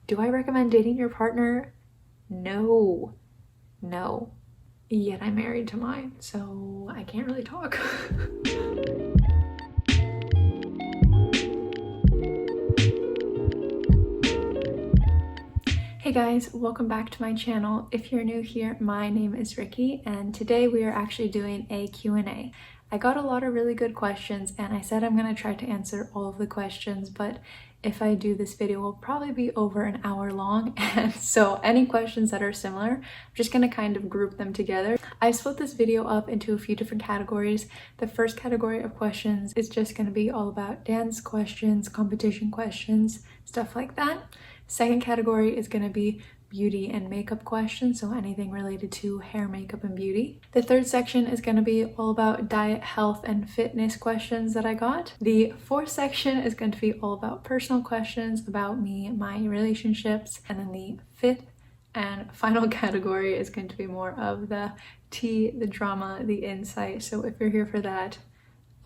Do I recommend dating your partner? No. No. Yet I'm married to mine, so I can't really talk. Hey guys, welcome back to my channel. If you're new here, my name is Rickie, and today we are actually doing a Q&A. I got a lot of really good questions, and I said I'm going to try to answer all of the questions, but if I do this video, it will probably be over an hour long, and so any questions that are similar, I'm just going to kind of group them together. I split this video up into a few different categories. The first category of questions is just going to be all about dance questions, competition questions, stuff like that. Second category is going to be beauty and makeup questions, so anything related to hair, makeup, and beauty. The third section is going to be all about diet, health, and fitness questions that I got. The fourth section is going to be all about personal questions about me, my relationships, and then the fifth and final category is going to be more of the tea, the drama, the insight. So if you're here for that,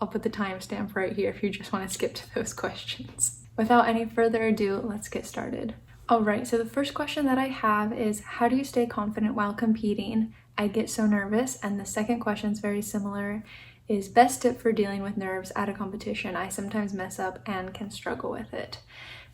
I'll put the timestamp right here if you just want to skip to those questions. Without any further ado, let's get started. Alright, so the first question that I have is, how do you stay confident while competing? I get so nervous. And the second question is very similar, is best tip for dealing with nerves at a competition. I sometimes mess up and can struggle with it.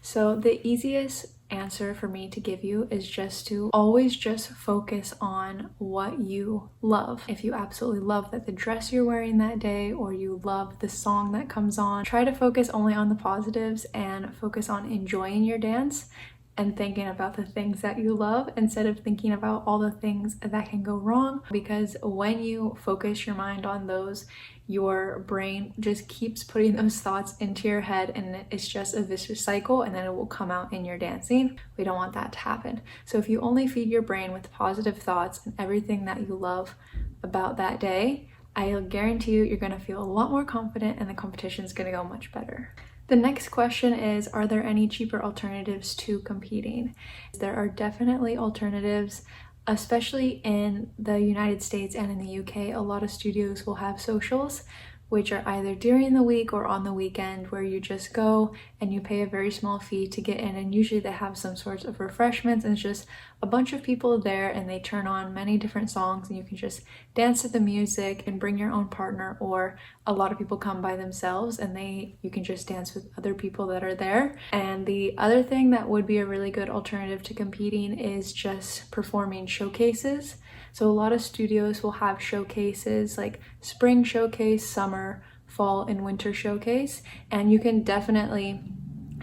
So the easiest answer for me to give you is just to always just focus on what you love. If you absolutely love the dress you're wearing that day, or you love the song that comes on, try to focus only on the positives and focus on enjoying your dance and thinking about the things that you love instead of thinking about all the things that can go wrong, because when you focus your mind on those, your brain just keeps putting those thoughts into your head, and it's just a vicious cycle, and then it will come out in your dancing. We don't want that to happen. So if you only feed your brain with positive thoughts and everything that you love about that day, I'll guarantee you you're going to feel a lot more confident and the competition is going to go much better. The next question is, are there any cheaper alternatives to competing? There are definitely alternatives, especially in the United States and in the UK. A lot of studios will have socials, which are either during the week or on the weekend, where you just go and you pay a very small fee to get in, and usually they have some sorts of refreshments, and it's just a bunch of people there, and they turn on many different songs, and you can just dance to the music and bring your own partner, or a lot of people come by themselves and you can just dance with other people that are there. And the other thing that would be a really good alternative to competing is just performing showcases. So a lot of studios will have showcases like spring showcase, summer, fall, and winter showcase, and you can definitely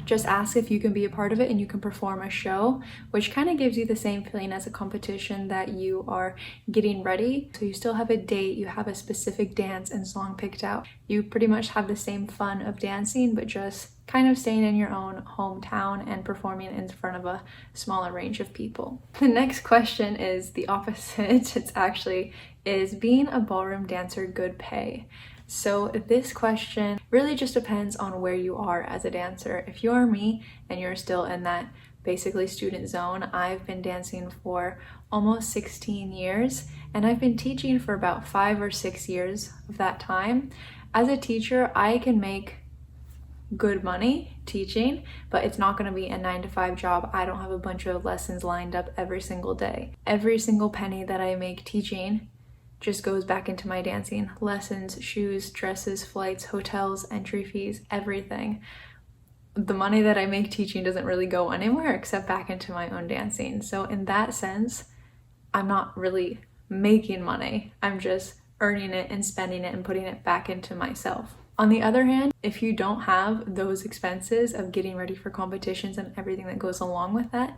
just ask if you can be a part of it and you can perform a show, which kind of gives you the same feeling as a competition, that you are getting ready. So you still have a date, you have a specific dance and song picked out. You pretty much have the same fun of dancing, but just kind of staying in your own hometown and performing in front of a smaller range of people. The next question is the opposite. It's actually, is being a ballroom dancer good pay? So this question really just depends on where you are as a dancer. If you're me and you're still in that basically student zone, I've been dancing for almost 16 years and I've been teaching for about 5 or 6 years of that time. As a teacher, I can make good money teaching, but it's not going to be a 9-to-5 job. I don't have a bunch of lessons lined up every single day. Every single penny that I make teaching just goes back into my dancing. Lessons, shoes, dresses, flights, hotels, entry fees, everything. The money that I make teaching doesn't really go anywhere except back into my own dancing. So in that sense, I'm not really making money. I'm just earning it and spending it and putting it back into myself. On the other hand, if you don't have those expenses of getting ready for competitions and everything that goes along with that,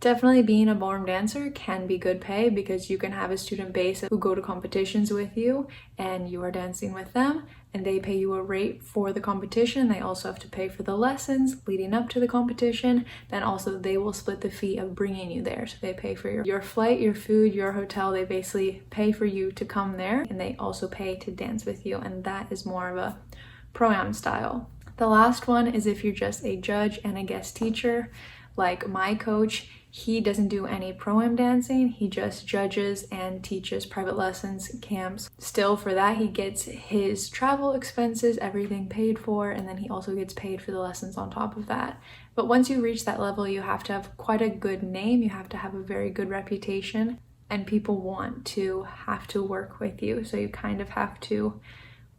definitely being a ballroom dancer can be good pay, because you can have a student base who go to competitions with you and you are dancing with them, and they pay you a rate for the competition. They also have to pay for the lessons leading up to the competition. Then also they will split the fee of bringing you there. So they pay for your flight, your food, your hotel. They basically pay for you to come there, and they also pay to dance with you. And that is more of a pro-am style. The last one is if you're just a judge and a guest teacher. Like my coach, he doesn't do any pro-am dancing, he just judges and teaches private lessons, camps. Still, for that, he gets his travel expenses, everything paid for, and then he also gets paid for the lessons on top of that. But once you reach that level, you have to have quite a good name, you have to have a very good reputation, and people want to have to work with you. So you kind of have to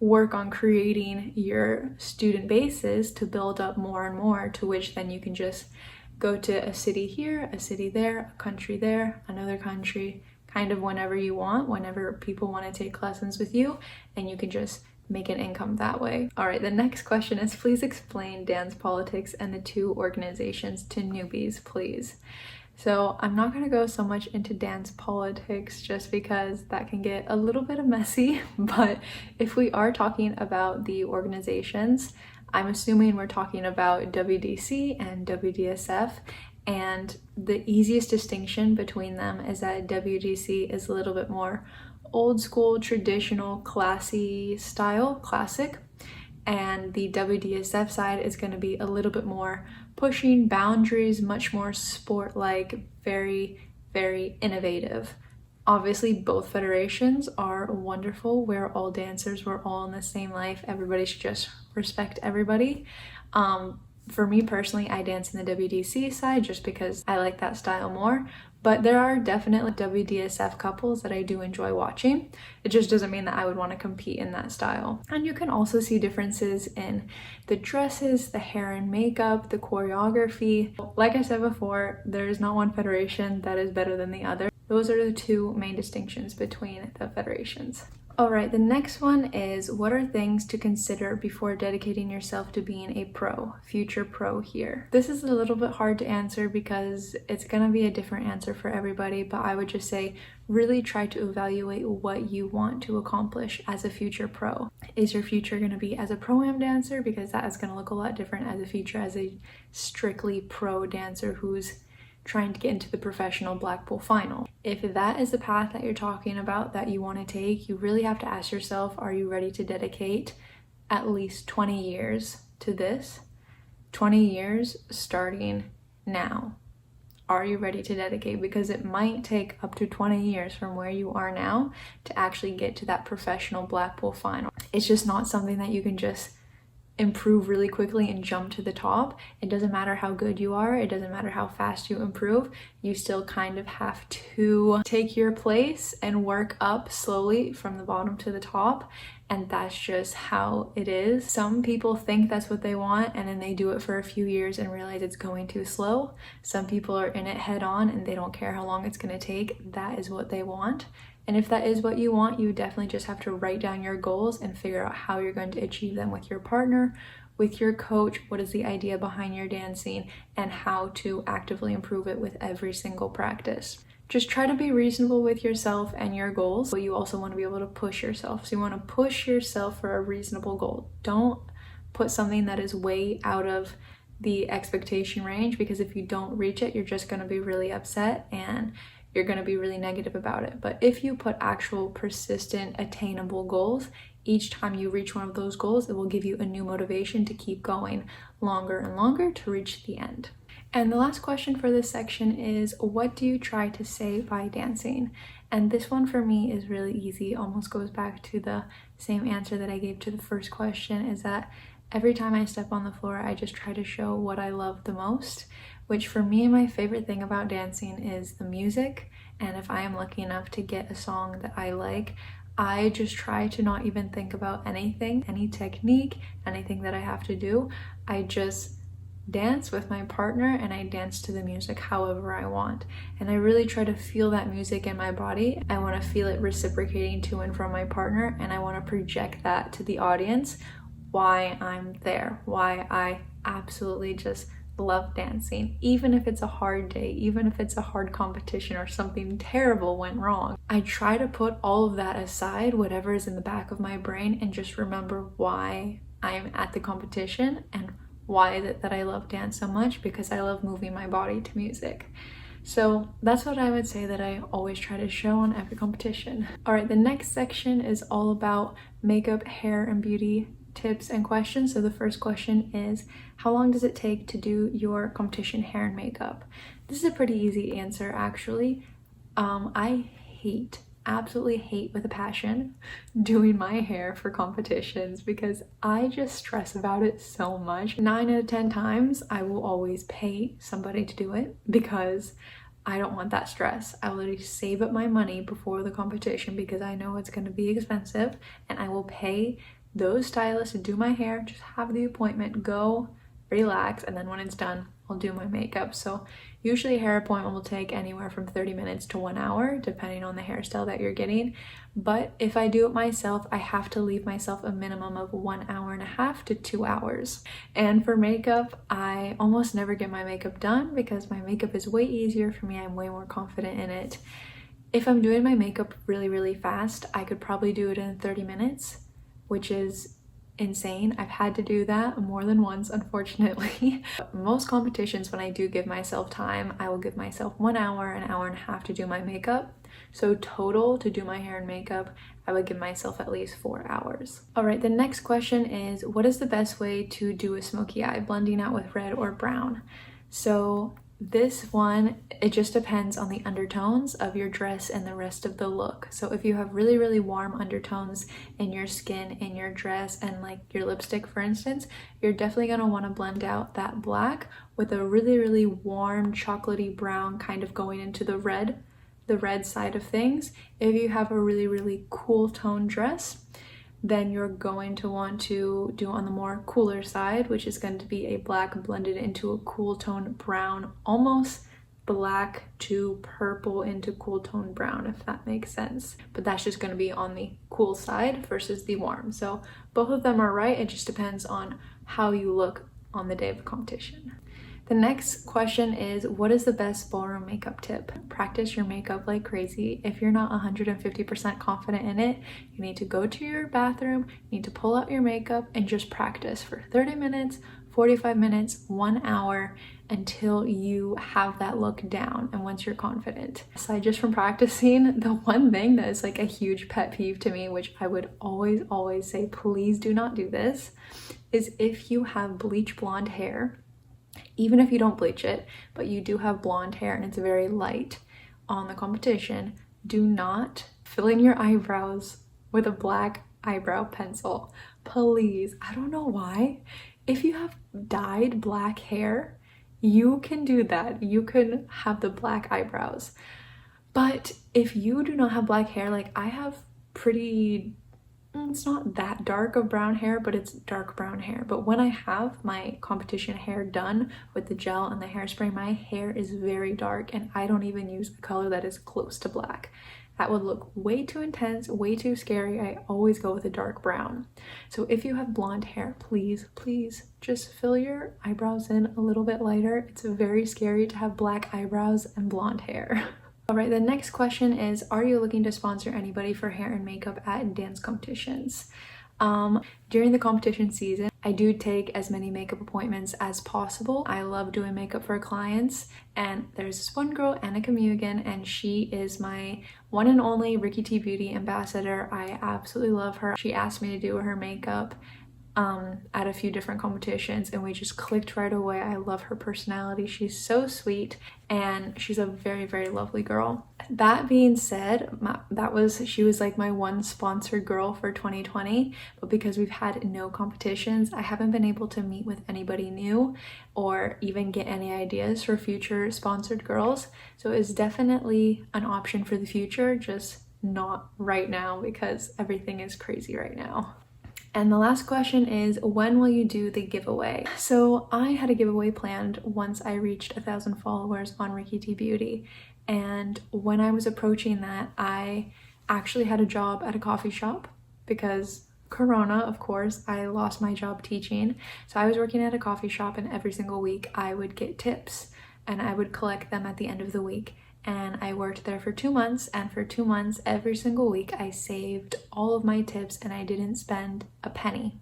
work on creating your student bases to build up more and more, to which then you can just go to a city here, a city there, a country there, another country, kind of whenever you want, whenever people want to take lessons with you, and you can just make an income that way. All right, the next question is, please explain dance politics and the two organizations to newbies, please. So I'm not going to go so much into dance politics just because that can get a little bit messy, but if we are talking about the organizations, I'm assuming we're talking about WDC and WDSF, and the easiest distinction between them is that WDC is a little bit more old school, traditional, classy style, classic, and the WDSF side is going to be a little bit more pushing boundaries, much more sport-like, very, very innovative. Obviously, both federations are wonderful. We're all dancers, we're all in the same life. Everybody should just respect everybody. For me personally, I dance in the WDC side just because I like that style more. But there are definitely WDSF couples that I do enjoy watching. It just doesn't mean that I would want to compete in that style. And you can also see differences in the dresses, the hair and makeup, the choreography. Like I said before, there is not one federation that is better than the other. Those are the two main distinctions between the federations. Alright, the next one is, what are things to consider before dedicating yourself to being a pro, future pro here? This is a little bit hard to answer because it's going to be a different answer for everybody, but I would just say really try to evaluate what you want to accomplish as a future pro. Is your future going to be as a pro-am dancer? Because that is going to look a lot different as a future as a strictly pro dancer who's trying to get into the professional Blackpool final. If that is the path that you're talking about that you want to take, you really have to ask yourself, are you ready to dedicate at least 20 years to this? 20 years starting now. Are you ready to dedicate? Because it might take up to 20 years from where you are now to actually get to that professional Blackpool final. It's just not something that you can just improve really quickly and jump to the top. It doesn't matter how good you are, it doesn't matter how fast you improve, you still kind of have to take your place and work up slowly from the bottom to the top, and that's just how it is. Some people think that's what they want and then they do it for a few years and realize it's going too slow. Some people are in it head on and they don't care how long it's going to take. That is what they want. And if that is what you want, you definitely just have to write down your goals and figure out how you're going to achieve them with your partner, with your coach, what is the idea behind your dancing, and how to actively improve it with every single practice. Just try to be reasonable with yourself and your goals, but you also want to be able to push yourself. So you want to push yourself for a reasonable goal. Don't put something that is way out of the expectation range, because if you don't reach it, you're just going to be really upset and you're going to be really negative about it. But if you put actual persistent, attainable goals, each time you reach one of those goals, it will give you a new motivation to keep going longer and longer to reach the end. And the last question for this section is, what do you try to say by dancing? And this one for me is really easy, almost goes back to the same answer that I gave to the first question, is that every time I step on the floor, I just try to show what I love the most, which for me, my favorite thing about dancing is the music. And if I am lucky enough to get a song that I like, I just try to not even think about anything, any technique, anything that I have to do. I just dance with my partner and I dance to the music however I want. And I really try to feel that music in my body. I want to feel it reciprocating to and from my partner, and I want to project that to the audience, why I'm there, why I absolutely just love dancing. Even if it's a hard day, even if it's a hard competition or something terrible went wrong, I try to put all of that aside, whatever is in the back of my brain, and just remember why I'm at the competition and why that I love dance so much, because I love moving my body to music. So that's what I would say that I always try to show on every competition. All right, the next section is all about makeup, hair, and beauty tips and questions. So the first question is, how long does it take to do your competition hair and makeup? This is a pretty easy answer actually. I absolutely hate with a passion doing my hair for competitions because I just stress about it so much. 9 out of 10 times I will always pay somebody to do it because I don't want that stress. I will literally save up my money before the competition because I know it's going to be expensive, and I will pay those stylists to do my hair, just have the appointment, go, relax, and then when it's done, I'll do my makeup. So usually a hair appointment will take anywhere from 30 minutes to 1 hour, depending on the hairstyle that you're getting. But if I do it myself, I have to leave myself a minimum of 1.5 hours to 2 hours. And for makeup, I almost never get my makeup done because my makeup is way easier for me. I'm way more confident in it. If I'm doing my makeup really, really fast, I could probably do it in 30 minutes, which is insane. I've had to do that more than once, unfortunately. Most competitions, when I do give myself time, I will give myself 1 hour, 1.5 hours to do my makeup. So total to do my hair and makeup, I would give myself at least 4 hours. All right, the next question is, what is the best way to do a smoky eye, blending out with red or brown? So this one, it just depends on the undertones of your dress and the rest of the look. So if you have really, really warm undertones in your skin, in your dress, and like your lipstick, for instance, you're definitely going to want to blend out that black with a really, really warm chocolatey brown kind of going into the red side of things. If you have a really, really cool tone dress, then you're going to want to do on the more cooler side, which is going to be a black blended into a cool tone brown, almost black to purple into cool tone brown, if that makes sense. But that's just going to be on the cool side versus the warm. So both of them are right. It just depends on how you look on the day of the competition. The next question is, what is the best ballroom makeup tip? Practice your makeup like crazy. If you're not 150% confident in it, you need to go to your bathroom, you need to pull out your makeup and just practice for 30 minutes, 45 minutes, 1 hour until you have that look down and once you're confident. Aside just from practicing, the one thing that is like a huge pet peeve to me, which I would always say, please do not do this, is if you have bleach blonde hair, even if you don't bleach it, but you do have blonde hair and it's very light on the competition, do not fill in your eyebrows with a black eyebrow pencil. Please. I don't know why. If you have dyed black hair, you can do that. You can have the black eyebrows. But if you do not have black hair, like I have pretty, it's not that dark of brown hair, but it's dark brown hair. But when I have my competition hair done with the gel and the hairspray, my hair is very dark and I don't even use a color that is close to black. That would look way too intense, way too scary. I always go with a dark brown. So if you have blonde hair, please just fill your eyebrows in a little bit lighter. It's very scary to have black eyebrows and blonde hair. All right, the next question is, are you looking to sponsor anybody for hair and makeup at dance competitions? During the competition season, I do take as many makeup appointments as possible. I love doing makeup for clients, and there's this one girl, Annika Mugen, and she is my one and only RickieT.Beauty ambassador. I absolutely love her. She asked me to do her makeup at a few different competitions and we just clicked right away. I love her personality. She's so sweet and she's a very, very lovely girl. That being said, she was like my one sponsored girl for 2020, but because we've had no competitions, I haven't been able to meet with anybody new or even get any ideas for future sponsored girls. So it's definitely an option for the future, just not right now because everything is crazy right now. And the last question is, when will you do the giveaway? So I had a giveaway planned once I reached 1,000 followers on RickieT.Beauty. And when I was approaching that, I actually had a job at a coffee shop because Corona, of course, I lost my job teaching. So I was working at a coffee shop and every single week I would get tips and I would collect them at the end of the week. And I worked there for 2 months, and for 2 months every single week I saved all of my tips and I didn't spend a penny.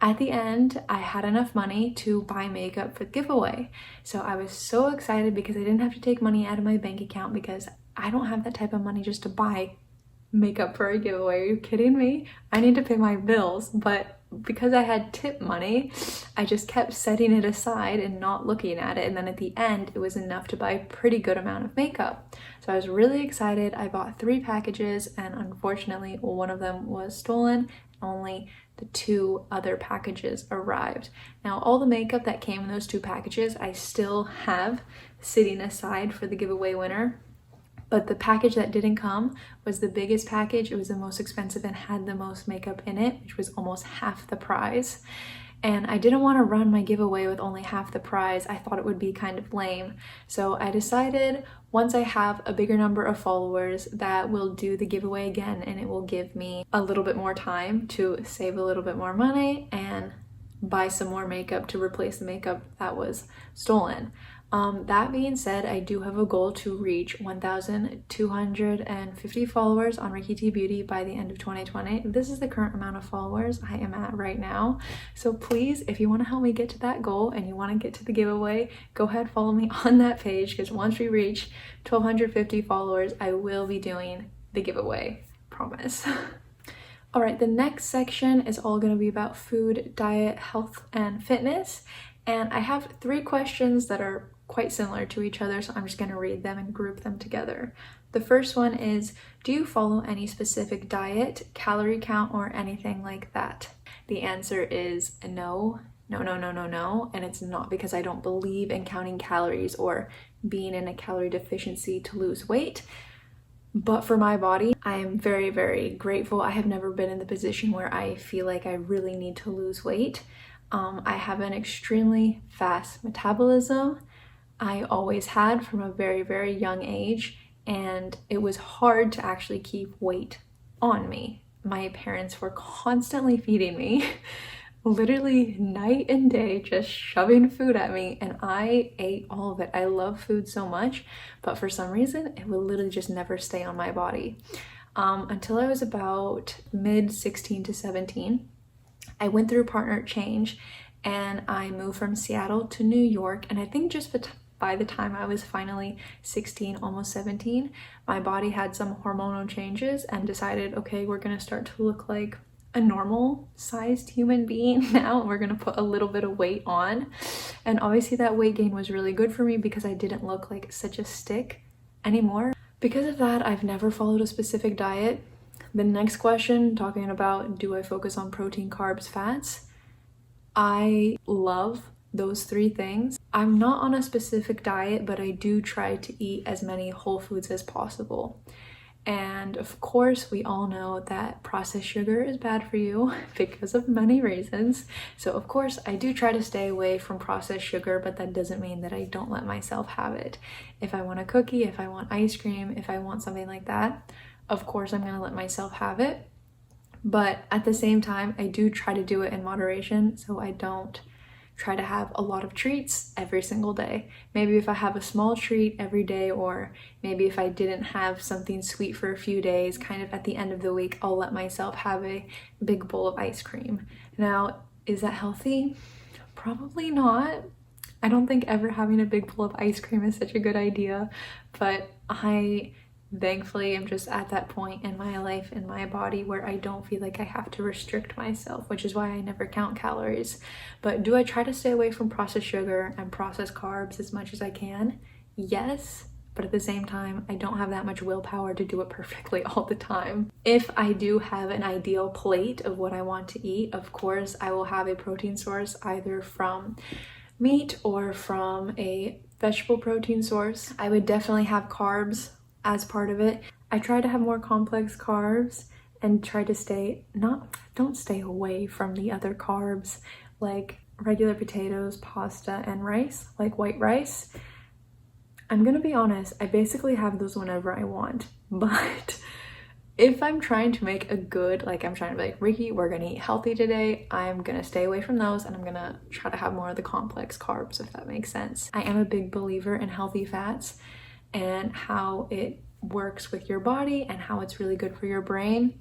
At the end, I had enough money to buy makeup for the giveaway. So I was so excited because I didn't have to take money out of my bank account because I don't have that type of money just to buy makeup for a giveaway. Are you kidding me? I need to pay my bills, but because I had tip money, I just kept setting it aside and not looking at it, and then at the end it was enough to buy a pretty good amount of makeup. So I was really excited. I bought 3 packages, and unfortunately one of them was stolen. Only the 2 other packages arrived. Now all the makeup that came in those 2 packages I still have sitting aside for the giveaway winner. But the package that didn't come was the biggest package. It was the most expensive and had the most makeup in it, which was almost half the prize. And I didn't want to run my giveaway with only half the prize. I thought it would be kind of lame. So I decided once I have a bigger number of followers that we'll do the giveaway again, and it will give me a little bit more time to save a little bit more money and buy some more makeup to replace the makeup that was stolen. That being said, I do have a goal to reach 1,250 followers on RickieT.Beauty by the end of 2020. This is the current amount of followers I am at right now. So please, if you want to help me get to that goal and you want to get to the giveaway, go ahead, follow me on that page, because once we reach 1,250 followers, I will be doing the giveaway. Promise. All right, the next section is all going to be about food, diet, health, and fitness. And I have 3 questions that are quite similar to each other, so I'm just going to read them and group them together. The first one is, do you follow any specific diet, calorie count, or anything like that? The answer is no. And it's not because I don't believe in counting calories or being in a calorie deficiency to lose weight. But for my body, I am very, very grateful. I have never been in the position where I feel like I really need to lose weight. I have an extremely fast metabolism. I always had from a very, very young age, and it was hard to actually keep weight on me. My parents were constantly feeding me, literally night and day, just shoving food at me, and I ate all of it. I love food so much, but for some reason, it would literally just never stay on my body. Until I was about mid 16 to 17. I went through a partner change and I moved from Seattle to New York, and I think just by the time I was finally 16, almost 17, my body had some hormonal changes and decided, okay, we're gonna start to look like a normal sized human being now. We're gonna put a little bit of weight on. And obviously that weight gain was really good for me because I didn't look like such a stick anymore. Because of that, I've never followed a specific diet. The next question, talking about do I focus on protein, carbs, fats? I love those 3 things. I'm not on a specific diet, but I do try to eat as many whole foods as possible. And of course, we all know that processed sugar is bad for you because of many reasons. So of course, I do try to stay away from processed sugar, but that doesn't mean that I don't let myself have it. If I want a cookie, if I want ice cream, if I want something like that, of course, I'm gonna let myself have it. But at the same time, I do try to do it in moderation, so I don't try to have a lot of treats every single day. Maybe if I have a small treat every day, or maybe if I didn't have something sweet for a few days, kind of at the end of the week, I'll let myself have a big bowl of ice cream. Now, is that healthy? Probably not. I don't think ever having a big bowl of ice cream is such a good idea, but I thankfully I'm just at that point in my life, in my body, where I don't feel like I have to restrict myself, which is why I never count calories. But do I try to stay away from processed sugar and processed carbs as much as I can? Yes, but at the same time, I don't have that much willpower to do it perfectly all the time. If I do have an ideal plate of what I want to eat, of course, I will have a protein source either from meat or from a vegetable protein source. I would definitely have carbs as part of it. I try to have more complex carbs and try to don't stay away from the other carbs like regular potatoes, pasta, and rice, like white rice. I'm gonna be honest, I basically have those whenever I want, but if I'm trying to make a good, like I'm trying to be like, Rickie, we're gonna eat healthy today, I'm gonna stay away from those and I'm gonna try to have more of the complex carbs, if that makes sense. I am a big believer in healthy fats and how it works with your body and how it's really good for your brain.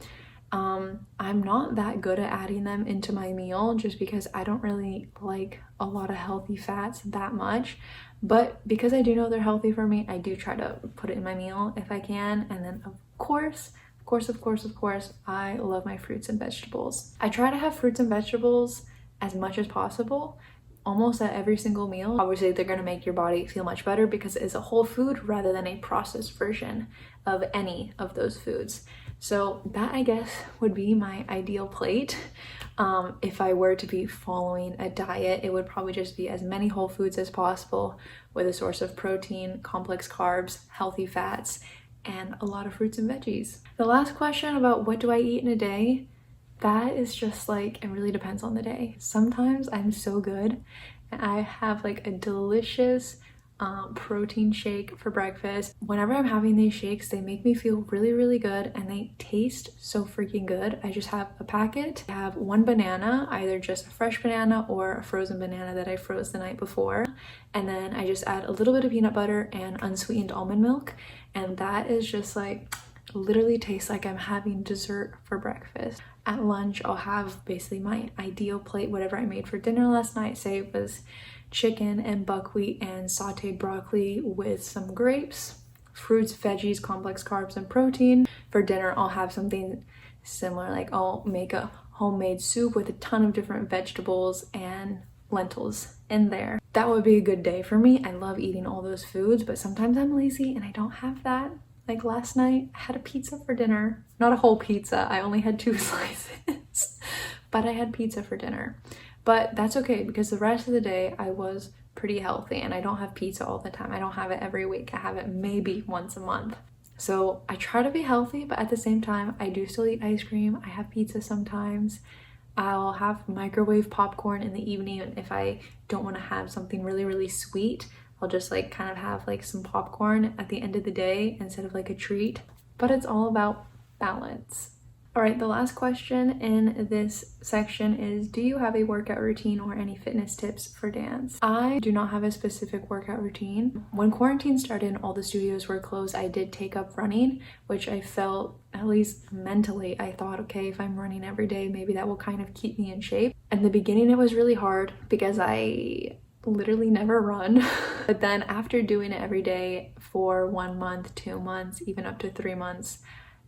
I'm not that good at adding them into my meal just because I don't really like a lot of healthy fats that much, but because I do know they're healthy for me, I do try to put it in my meal if I can. And then of course Of course, I love my fruits and vegetables. I try to have fruits and vegetables as much as possible, almost at every single meal. Obviously, they're gonna make your body feel much better because it is a whole food rather than a processed version of any of those foods. So that, I guess, would be my ideal plate. If I were to be following a diet, it would probably just be as many whole foods as possible with a source of protein, complex carbs, healthy fats, and a lot of fruits and veggies. The last question about what do I eat in a day, that is just like, it really depends on the day. Sometimes I'm so good and I have like a delicious protein shake for breakfast. Whenever I'm having these shakes, they make me feel really good and they taste so freaking good. I just have a packet. I have one banana, either just a fresh banana or a frozen banana that I froze the night before. And then I just add a little bit of peanut butter and unsweetened almond milk. And that is just like, literally tastes like I'm having dessert for breakfast. At lunch, I'll have basically my ideal plate, whatever I made for dinner last night. Say it was chicken and buckwheat and sauteed broccoli with some grapes, fruits, veggies, complex carbs, and protein. For dinner, I'll have something similar, like I'll make a homemade soup with a ton of different vegetables and lentils in there. That would be a good day for me. I love eating all those foods, but sometimes I'm lazy and I don't have that. Like last night, I had a pizza for dinner. Not a whole pizza, I only had 2 slices, but I had pizza for dinner. But that's okay because the rest of the day I was pretty healthy and I don't have pizza all the time. I don't have it every week. I have it maybe once a month. So I try to be healthy, but at the same time, I do still eat ice cream. I have pizza sometimes. I'll have microwave popcorn in the evening. And if I don't want to have something really sweet, I'll just like kind of have like some popcorn at the end of the day instead of like a treat. But it's all about balance. All right, the last question in this section is, do you have a workout routine or any fitness tips for dance? I do not have a specific workout routine. When quarantine started and all the studios were closed, I did take up running, which I felt, at least mentally, I thought, okay, if I'm running every day, maybe that will kind of keep me in shape. In the beginning, it was really hard because I literally never run. But then after doing it every day for 1 month, 2 months, even up to 3 months,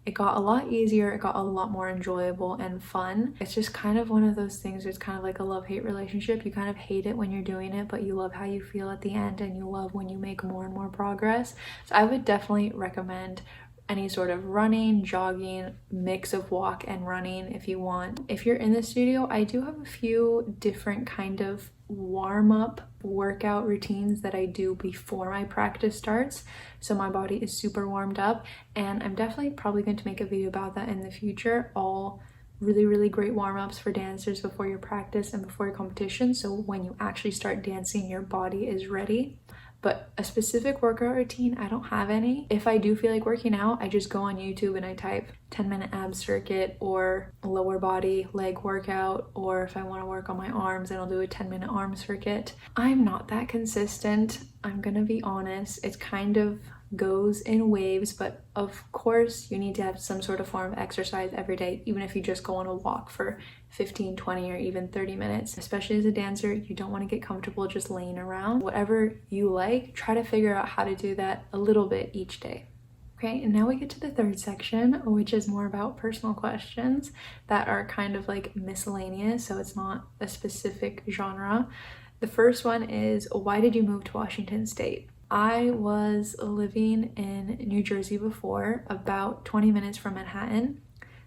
it got a lot easier, it got a lot more enjoyable and fun. It's just kind of one of those things where it's kind of like a love-hate relationship. You kind of hate it when you're doing it, but you love how you feel at the end and you love when you make more and more progress. So I would definitely recommend any sort of running, jogging, mix of walk and running if you want. If you're in the studio, I do have a few different kind of warm-up workout routines that I do before my practice starts, so my body is super warmed up, and I'm definitely probably going to make a video about that in the future. All really great warm-ups for dancers before your practice and before your competition, so when you actually start dancing, your body is ready. But a specific workout routine, I don't have any. If I do feel like working out, I just go on YouTube and I type 10-minute ab circuit or lower body leg workout, or if I want to work on my arms, then I'll do a 10-minute arm circuit. I'm not that consistent, I'm gonna be honest. It kind of goes in waves, but of course you need to have some sort of form of exercise every day, even if you just go on a walk for 15, 20, or even 30 minutes. Especially as a dancer, you don't want to get comfortable just laying around. Whatever you like, try to figure out how to do that a little bit each day. Okay, and now we get to the third section, which is more about personal questions that are kind of like miscellaneous, so it's not a specific genre. The first one is, why did you move to Washington State? I was living in New Jersey before, about 20 minutes from Manhattan.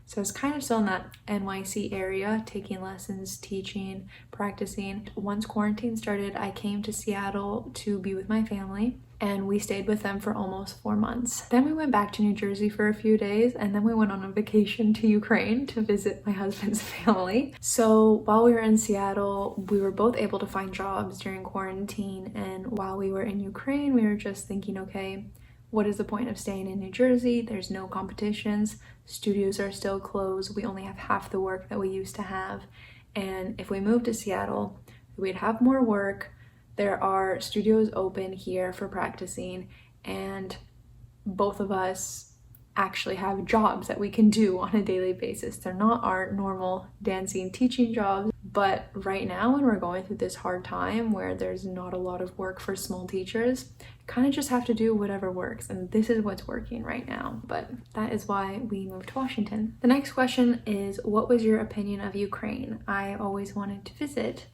So I was kind of still in that NYC area, taking lessons, teaching, practicing. Once quarantine started, I came to Seattle to be with my family, and we stayed with them for almost 4 months. Then we went back to New Jersey for a few days, and then we went on a vacation to Ukraine to visit my husband's family. So while we were in Seattle, we were both able to find jobs during quarantine, and while we were in Ukraine, we were just thinking, okay, what is the point of staying in New Jersey? There's no competitions, studios are still closed, we only have half the work that we used to have, and if we moved to Seattle, we'd have more work. There are studios open here for practicing, and both of us actually have jobs that we can do on a daily basis. They're not our normal dancing teaching jobs, But right now, when we're going through this hard time where there's not a lot of work for small teachers, kind of just have to do whatever works, and this is what's working right now. But that is why we moved to Washington. The next question is, what was your opinion of Ukraine? I always wanted to visit.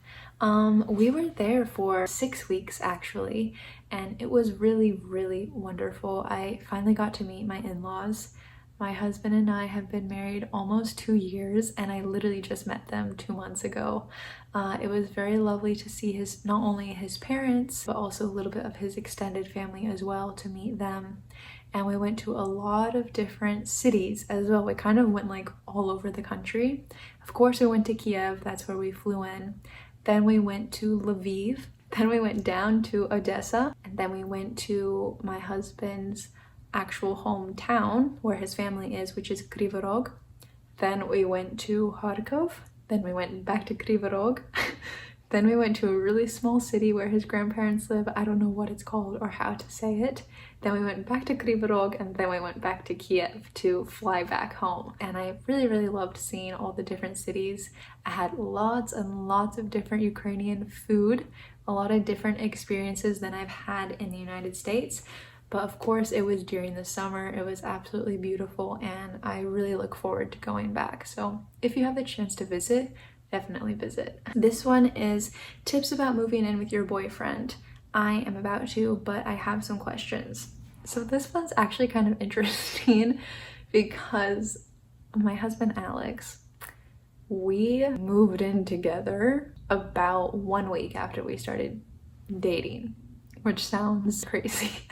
We were there for 6 weeks actually, and it was really wonderful. I finally got to meet my in-laws. My husband and I have been married almost 2 years, and I literally just met them 2 months ago. It was very lovely to see not only his parents, but also a little bit of his extended family as well, to meet them. And we went to a lot of different cities as well. We kind of went like all over the country. Of course, we went to Kiev, that's where we flew in. Then we went to Lviv. Then we went down to Odessa. And then we went to my husband's actual hometown where his family is, which is Kryvyi Rog. Then we went to Kharkov. Then we went back to Kryvyi Rog. Then we went to a really small city where his grandparents live. I don't know what it's called or how to say it. Then we went back to Kryvyi Rog, and then we went back to Kiev to fly back home. And I really loved seeing all the different cities. I had lots and lots of different Ukrainian food, a lot of different experiences than I've had in the United States. But of course, it was during the summer. It was absolutely beautiful, and I really look forward to going back. So if you have the chance to visit, definitely visit. This one is tips about moving in with your boyfriend. I am about to, but I have some questions. So this one's actually kind of interesting because my husband Alex, we moved in together about 1 week after we started dating, which sounds crazy.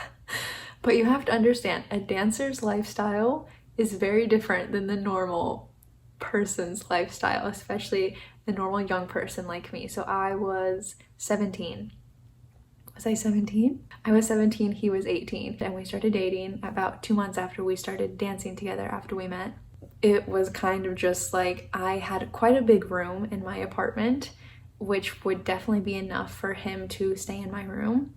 But you have to understand, a dancer's lifestyle is very different than the normal person's lifestyle, especially the normal young person like me. So I was 17. Was I 17? I was 17, he was 18, and we started dating about 2 months after we started dancing together after we met. It was kind of just like, I had quite a big room in my apartment, which would definitely be enough for him to stay in my room.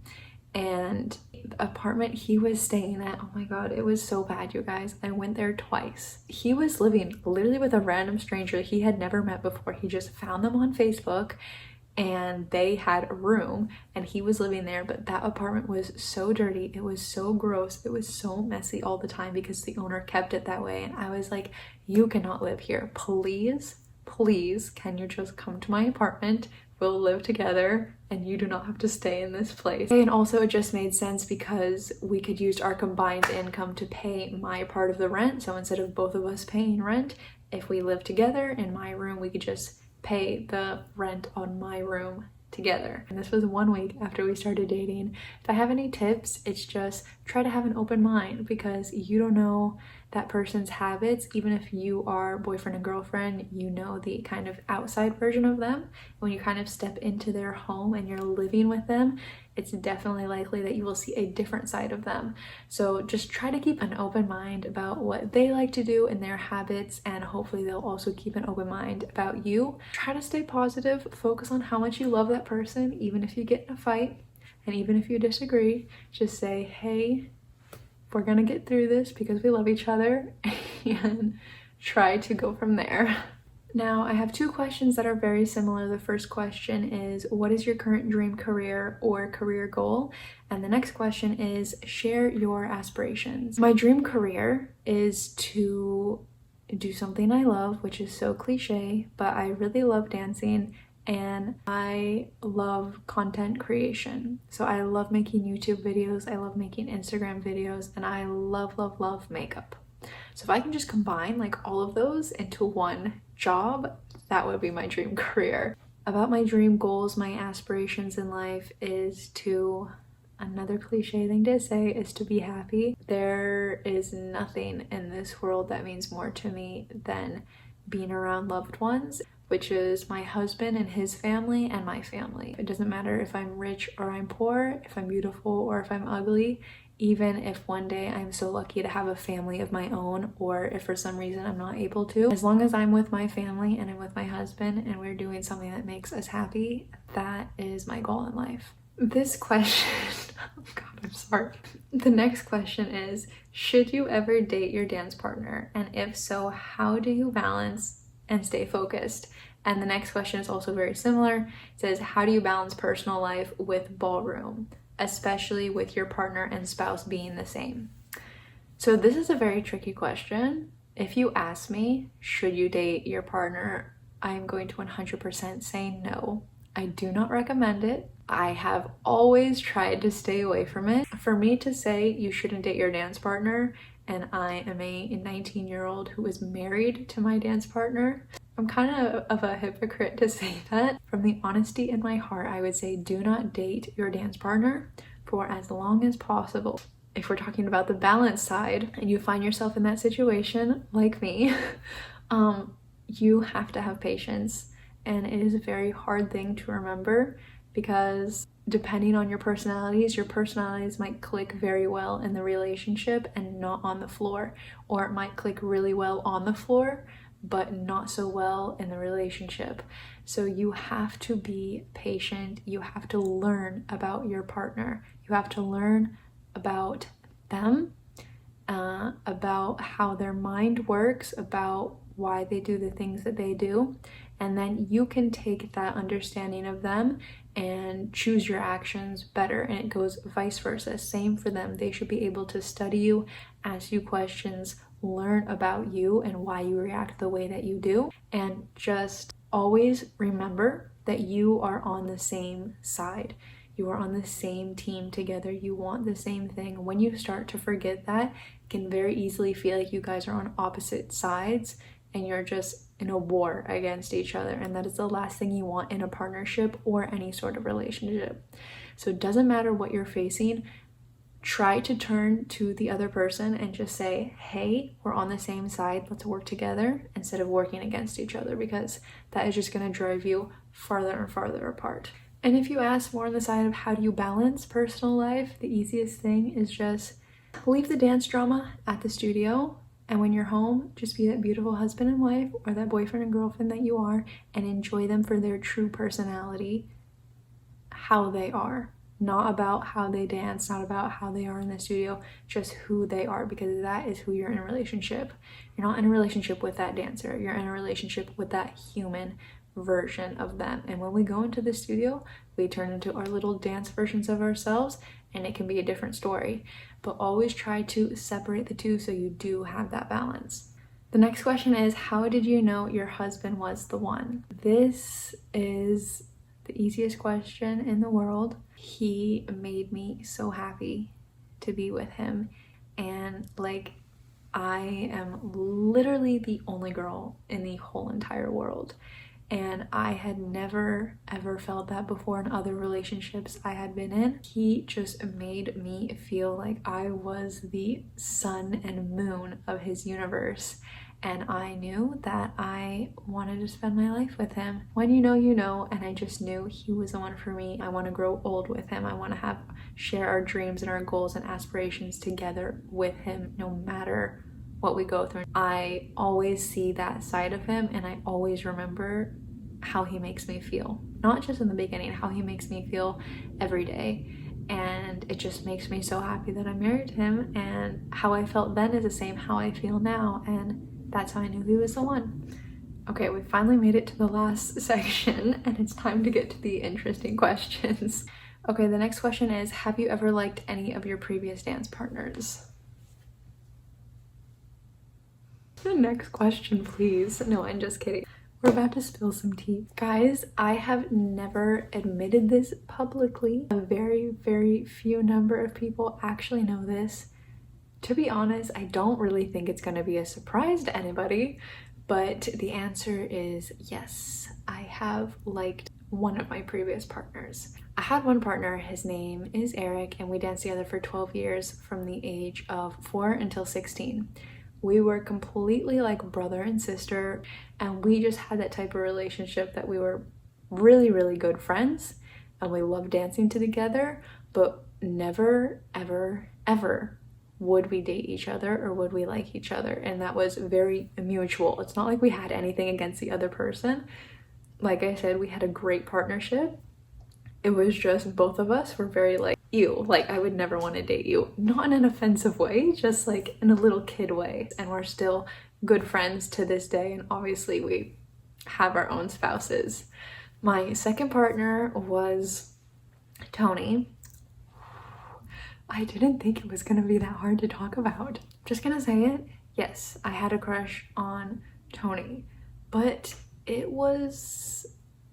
And the apartment he was staying at, oh my god, it was so bad, you guys. I went there twice. He was living literally with a random stranger he had never met before. He just found them on Facebook, and they had a room, and he was living there. But that apartment was so dirty, it was so gross, it was so messy all the time because the owner kept it that way. And I was like, you cannot live here. Please, can you just come to my apartment? We'll live together, and you do not have to stay in this place. And also, it just made sense because we could use our combined income to pay my part of the rent. So instead of both of us paying rent, if we live together in my room, we could just pay the rent on my room together. And this was 1 week after we started dating. If I have any tips, it's just try to have an open mind, because you don't know that person's habits. Even if you are boyfriend and girlfriend, you know the kind of outside version of them. When you kind of step into their home and you're living with them, it's definitely likely that you will see a different side of them. So just try to keep an open mind about what they like to do and their habits, and hopefully they'll also keep an open mind about you. Try to stay positive, focus on how much you love that person, even if you get in a fight, and even if you disagree, just say, hey, we're gonna get through this because we love each other, and try to go from there. Now, I have 2 questions that are very similar. The first question is, what is your current dream career or career goal? And the next question is, share your aspirations. My dream career is to do something I love, which is so cliche, but I really love dancing, and I love content creation. So I love making YouTube videos, I love making Instagram videos, and I love makeup. So if I can just combine like all of those into one job, that would be my dream career. About my dream goals, my aspirations in life is to, another cliche thing to say, is to be happy. There is nothing in this world that means more to me than being around loved ones, which is my husband and his family and my family. It doesn't matter if I'm rich or I'm poor, if I'm beautiful or if I'm ugly. Even if one day I'm so lucky to have a family of my own, or if for some reason I'm not able to, as long as I'm with my family and I'm with my husband and we're doing something that makes us happy, that is my goal in life. This question, oh god, I'm sorry. The next question is, should you ever date your dance partner? And if so, how do you balance and stay focused? And the next question is also very similar. It says, how do you balance personal life with ballroom, especially with your partner and spouse being the same? So this is a very tricky question. If you ask me, should you date your partner, I'm going to 100% say no. I do not recommend it. I have always tried to stay away from it. For me to say you shouldn't date your dance partner, and I am a 19-year-old who is married to my dance partner, I'm kind of a hypocrite to say that. From the honesty in my heart, I would say do not date your dance partner for as long as possible. If we're talking about the balance side and you find yourself in that situation like me, you have to have patience. And it is a very hard thing to remember because depending on your personalities might click very well in the relationship and not on the floor. Or it might click really well on the floor, but not so well in the relationship. So you have to be patient. You have to learn about your partner. You have to learn about them, about how their mind works, about why they do the things that they do. And then you can take that understanding of them and choose your actions better. And it goes vice versa. Same for them. They should be able to study you, ask you questions, learn about you and why you react the way that you do. And just always remember that you are on the same side. You are on the same team together. You want the same thing. When you start to forget that, it can very easily feel like you guys are on opposite sides and you're just in a war against each other. And that is the last thing you want in a partnership or any sort of relationship. So it doesn't matter what you're facing. Try to turn to the other person and just say, hey, we're on the same side. Let's work together instead of working against each other, because that is just going to drive you farther and farther apart. And if you ask more on the side of how do you balance personal life, the easiest thing is just leave the dance drama at the studio. And when you're home, just be that beautiful husband and wife or that boyfriend and girlfriend that you are and enjoy them for their true personality, how they are. Not about how they dance, not about how they are in the studio, just who they are, because that is who you're in a relationship. You're not in a relationship with that dancer. You're in a relationship with that human version of them. And when we go into the studio, we turn into our little dance versions of ourselves, and it can be a different story. But always try to separate the two so you do have that balance. The next question is, how did you know your husband was the one? This is the easiest question in the world. He made me so happy to be with him, and like, I am literally the only girl in the whole entire world. And I had never ever felt that before in other relationships I had been in. He just made me feel like I was the sun and moon of his universe. And I knew that I wanted to spend my life with him. When you know, and I just knew he was the one for me. I want to grow old with him. I want to share our dreams and our goals and aspirations together with him, no matter what we go through. I always see that side of him, and I always remember how he makes me feel. Not just in the beginning, how he makes me feel every day. And it just makes me so happy that I'm married to him, and how I felt then is the same how I feel now, and that's how I knew he was the one. Okay, we finally made it to the last section, and it's time to get to the interesting questions. Okay, the next question is, have you ever liked any of your previous dance partners? The next question, please. No, I'm just kidding. We're about to spill some tea. Guys, I have never admitted this publicly. A very, very few number of people actually know this. To be honest, I don't really think it's going to be a surprise to anybody, but the answer is yes. I have liked one of my previous partners. I had one partner, his name is Eric, and we danced together for 12 years from the age of 4 until 16. We were completely like brother and sister, and we just had that type of relationship that we were really, really good friends, and we loved dancing together, but never, ever, ever would we date each other or would we like each other. And that was very mutual. It's not like we had anything against the other person. Like I said, we had a great partnership. It was just both of us were very like, ew, like I would never want to date you. Not in an offensive way, just like in a little kid way. And we're still good friends to this day. And obviously we have our own spouses. My second partner was Tony. I didn't think it was gonna be that hard to talk about. Just gonna say it. Yes, I had a crush on Tony, but it was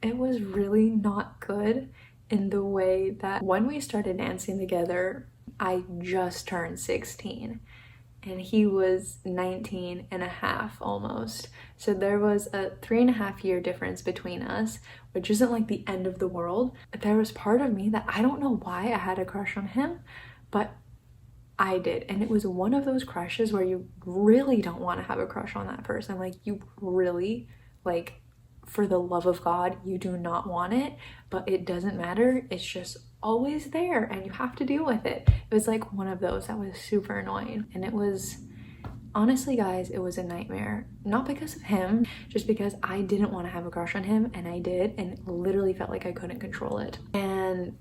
really not good in the way that when we started dancing together, I just turned 16 and he was 19 and a half almost. So there was a 3.5 year difference between us, which isn't like the end of the world. There was part of me that I don't know why I had a crush on him, but I did. And it was one of those crushes where you really don't want to have a crush on that person. Like you really, like, for the love of God, you do not want it, but it doesn't matter. It's just always there and you have to deal with it. It was like one of those that was super annoying. And it was, honestly guys, it was a nightmare. Not because of him, just because I didn't want to have a crush on him and I did, and it literally felt like I couldn't control it. And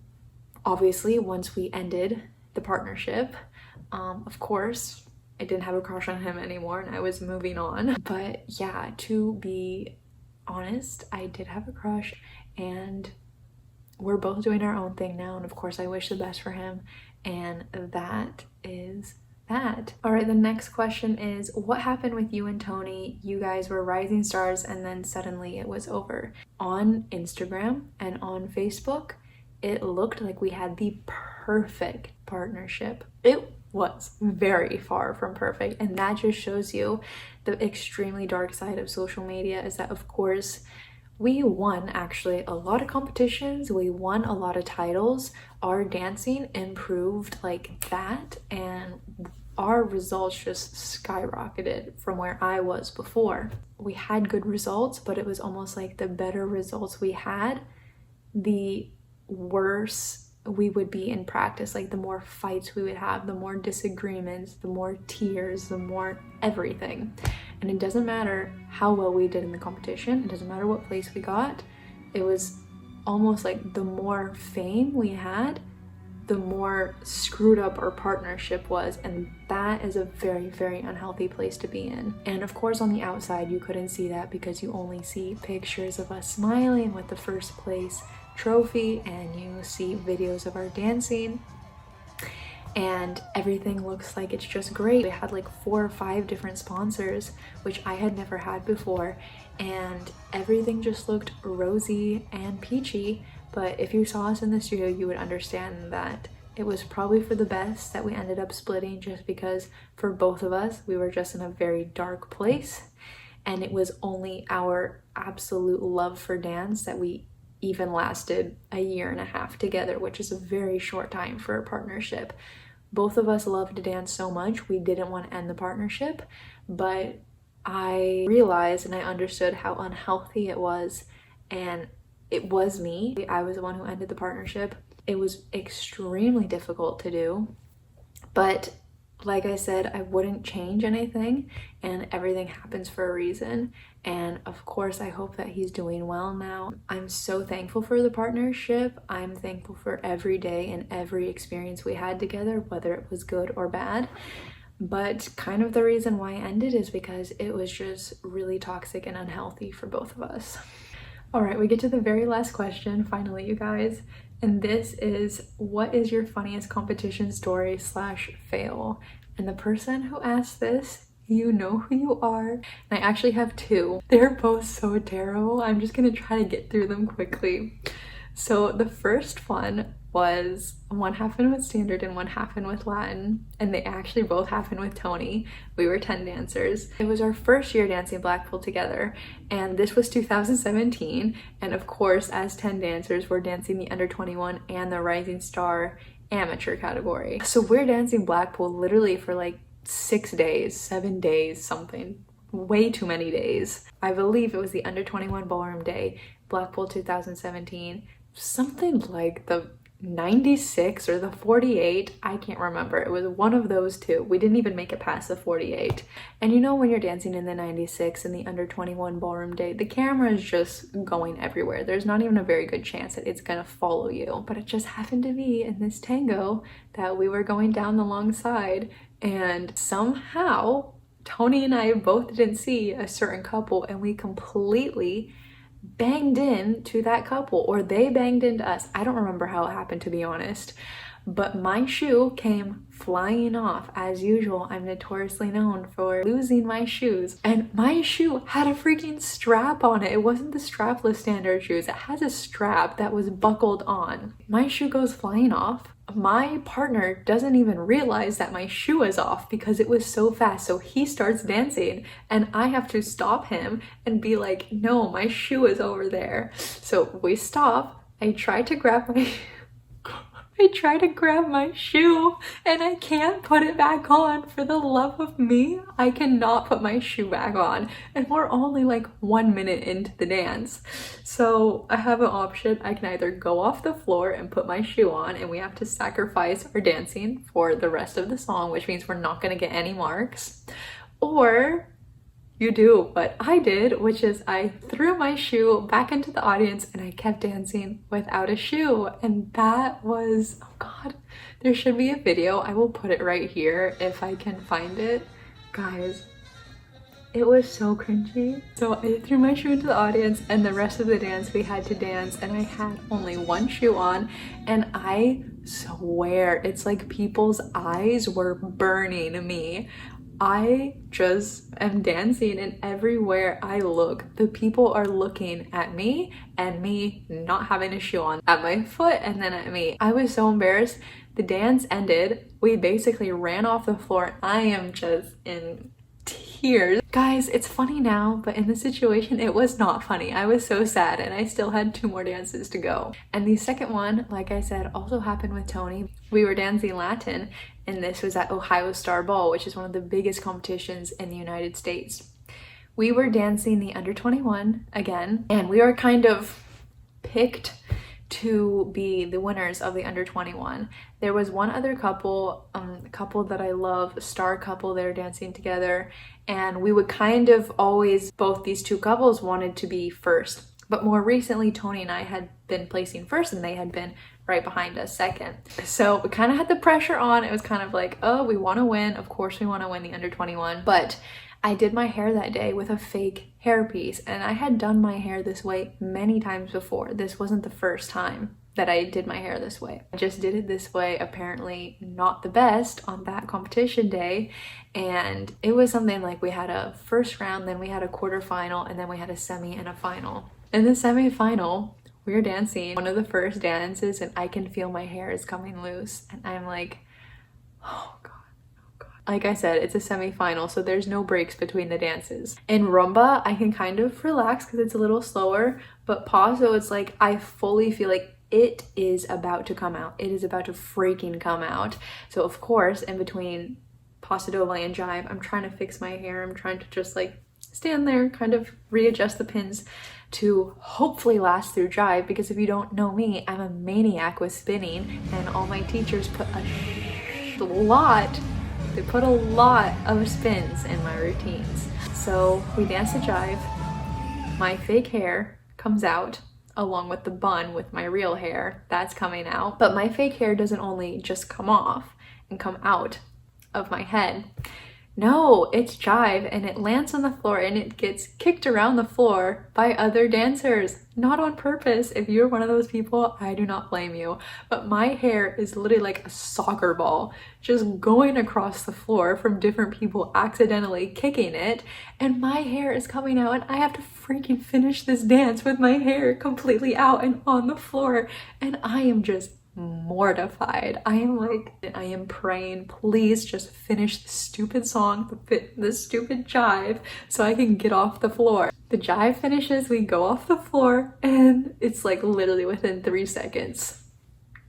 obviously once we ended the partnership, of course, I didn't have a crush on him anymore and I was moving on. But yeah, to be honest, I did have a crush and we're both doing our own thing now, and of course I wish the best for him, and that is that. All right, the next question is, what happened with you and Tony? You guys were rising stars and then suddenly it was over. On Instagram and on Facebook, it looked like we had the perfect partnership. It was very far from perfect, and that just shows you the extremely dark side of social media, is that of course we won actually a lot of competitions, we won a lot of titles, our dancing improved like that, and our results just skyrocketed from where I was before. We had good results, but it was almost like the better results we had, the worse we would be in practice. Like the more fights we would have, the more disagreements, the more tears, the more everything. And it doesn't matter how well we did in the competition, it doesn't matter what place we got, it was almost like the more fame we had, the more screwed up our partnership was, and that is a very, very unhealthy place to be in. And of course on the outside you couldn't see that because you only see pictures of us smiling with the first place trophy and you see videos of our dancing and everything looks like it's just great. We had like 4 or 5 different sponsors, which I had never had before, and everything just looked rosy and peachy. But if you saw us in the studio, you would understand that it was probably for the best that we ended up splitting, just because for both of us, we were just in a very dark place, and it was only our absolute love for dance that we even lasted a 1.5 years together, which is a very short time for a partnership. Both of us loved to dance so much, we didn't want to end the partnership, but I realized and I understood how unhealthy it was, and it was me. I was the one who ended the partnership. It was extremely difficult to do, but like I said, I wouldn't change anything, and everything happens for a reason. And of course, I hope that he's doing well now. I'm so thankful for the partnership. I'm thankful for every day and every experience we had together, whether it was good or bad. But kind of the reason why I ended is because it was just really toxic and unhealthy for both of us. All right, we get to the very last question, finally, you guys. And this is, what is your funniest competition story / fail? And the person who asked this, you know who you are. And I actually have 2. They're both so terrible. I'm just gonna try to get through them quickly. So the first one happened with standard and one happened with Latin, and they actually both happened with Tony. We were 10 dancers. It was our first year dancing Blackpool together, and this was 2017, and of course as 10 dancers we're dancing the under 21 and the rising star amateur category. So we're dancing Blackpool literally for like 6 days, 7 days, something, way too many days. I believe it was the under 21 ballroom day, Blackpool 2017, something like the 96 or the 48, I can't remember. It was one of those two. We didn't even make it past the 48. And you know, when you're dancing in the 96 and the under 21 ballroom day, the camera is just going everywhere. There's not even a very good chance that it's gonna follow you. But it just happened to be in this tango that we were going down the long side, and somehow Tony and I both didn't see a certain couple and we completely banged into that couple, or they banged into us. I don't remember how it happened, to be honest, but my shoe came flying off. As usual, I'm notoriously known for losing my shoes, and my shoe had a freaking strap on it. It wasn't the strapless standard shoes. It has a strap that was buckled on. My shoe goes flying off. My partner doesn't even realize that my shoe is off because it was so fast. So he starts dancing and I have to stop him and be like, no, my shoe is over there. So we stop. I try to grab my shoe and I can't put it back on. For the love of me, I cannot put my shoe back on. And we're only like 1 minute into the dance. So I have an option. I can either go off the floor and put my shoe on, and we have to sacrifice our dancing for the rest of the song, which means we're not going to get any marks. Or you do what I did, which is I threw my shoe back into the audience and I kept dancing without a shoe. And that was, oh God, there should be a video. I will put it right here if I can find it. Guys, it was so cringy. So I threw my shoe into the audience and the rest of the dance we had to dance, and I had only one shoe on, and I swear it's like people's eyes were burning me. I just am dancing, and everywhere I look, the people are looking at me and me not having a shoe on, at my foot and then at me. I was so embarrassed. The dance ended. We basically ran off the floor. I am just in tears. Guys, it's funny now, but in the situation, it was not funny. I was so sad, and I still had 2 more dances to go. And the second one, like I said, also happened with Tony. We were dancing Latin, and this was at Ohio Star Ball, which is one of the biggest competitions in the United States. We were dancing the under 21 again, and we were kind of picked to be the winners of the under 21. There was one other couple, a couple that I love, a star couple, they were dancing together, and we would kind of always, both these two couples wanted to be first. But more recently, Tony and I had been placing first and they had been right behind us second. So we kind of had the pressure on. It was kind of like, oh, we want to win. Of course we want to win the under 21. But I did my hair that day with a fake hairpiece, and I had done my hair this way many times before. This wasn't the first time that I did my hair this way. I just did it this way, apparently not the best on that competition day. And it was something like we had a first round, then we had a quarterfinal, and then we had a semi and a final. In the semi-final, we were dancing one of the first dances, and I can feel my hair is coming loose, and I'm like, oh God. Like I said, it's a semi-final, so there's no breaks between the dances. In rumba, I can kind of relax because it's a little slower, but paso, it's like I fully feel like it is about to come out. It is about to freaking come out. So of course, in between paso doble and jive, I'm trying to fix my hair. I'm trying to just like stand there, kind of readjust the pins to hopefully last through jive, because if you don't know me, I'm a maniac with spinning, and all my teachers put a lot of spins in my routines. So we dance the jive, my fake hair comes out along with the bun with my real hair, that's coming out. But my fake hair doesn't only just come off and come out of my head. No, it's jive, and it lands on the floor and it gets kicked around the floor by other dancers. Not on purpose. If you're one of those people, I do not blame you. But my hair is literally like a soccer ball, just going across the floor from different people accidentally kicking it. And my hair is coming out, and I have to freaking finish this dance with my hair completely out and on the floor. And I am just mortified. I am praying, please just finish the stupid song, the stupid jive, so I can get off the floor. The jive finishes, we go off the floor, and it's like literally within 3 seconds,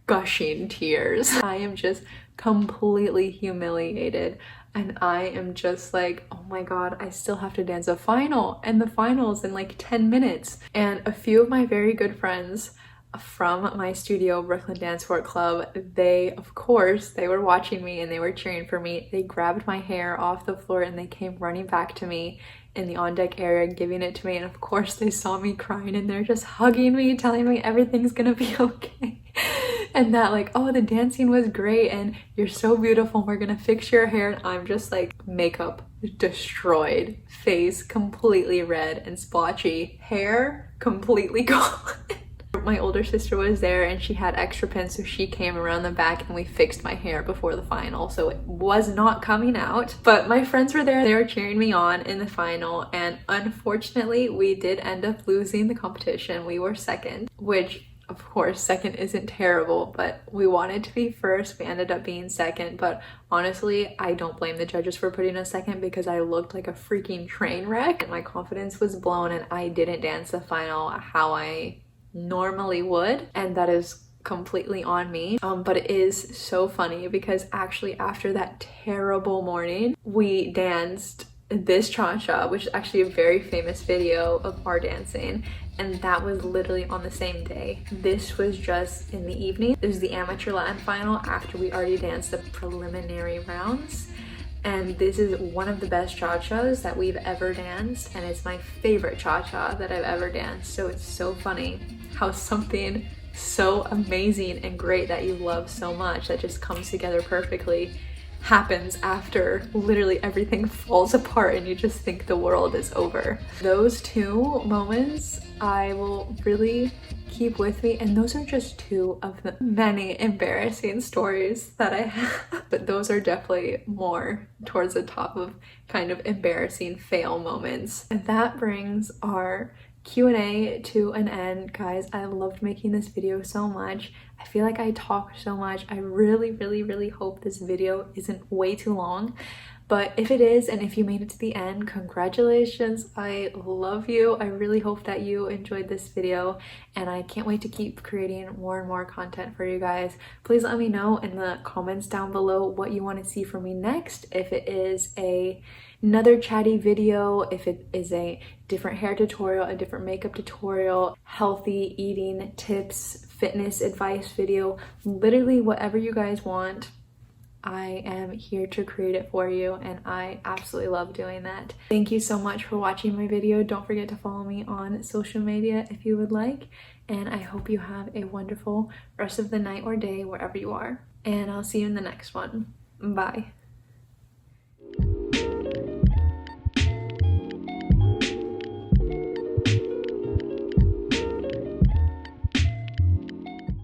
gushing tears. I am just completely humiliated, and I am just like, oh my God, I still have to dance a final, and the final's in like 10 minutes. And a few of my very good friends from my studio, Brooklyn Dance Sport Club, they were watching me and they were cheering for me. They grabbed my hair off the floor and they came running back to me in the on deck area, giving it to me. And of course they saw me crying and they're just hugging me, telling me everything's gonna be okay. and that like, oh, the dancing was great and you're so beautiful, we're gonna fix your hair. And I'm just like, makeup destroyed, face completely red and splotchy, hair completely gone. My older sister was there and she had extra pins, so she came around the back and we fixed my hair before the final, so it was not coming out. But my friends were there, they were cheering me on in the final, and unfortunately we did end up losing the competition. We were second, which of course second isn't terrible, but we wanted to be first. We ended up being second, but honestly I don't blame the judges for putting us second because I looked like a freaking train wreck and my confidence was blown and I didn't dance the final how I normally would, and that is completely on me. But it is so funny because actually after that terrible morning we danced this cha-cha, which is actually a very famous video of our dancing, and that was literally on the same day. This was just in the evening. This is the amateur Latin final after we already danced the preliminary rounds. And this is one of the best cha-chas that we've ever danced, and it's my favorite cha-cha that I've ever danced. So it's so funny how something so amazing and great that you love so much that just comes together perfectly happens after literally everything falls apart and you just think the world is over. Those two moments I will really keep with me, and those are just two of the many embarrassing stories that I have. But those are definitely more towards the top of kind of embarrassing fail moments. And that brings our Q&A to an end, guys. I loved making this video so much. I feel like I talk so much. I really hope this video isn't way too long, but if it is, and if you made it to the end, congratulations. I love you. I really hope that you enjoyed this video, and I can't wait to keep creating more and more content for you guys. Please let me know in the comments down below what you want to see from me next. If it is another chatty video, if it is a different hair tutorial, a different makeup tutorial, healthy eating tips, fitness advice video, literally whatever you guys want, I am here to create it for you, and I absolutely love doing that. Thank you so much for watching my video. Don't forget to follow me on social media if you would like, and I hope you have a wonderful rest of the night or day wherever you are, and I'll see you in the next one. Bye.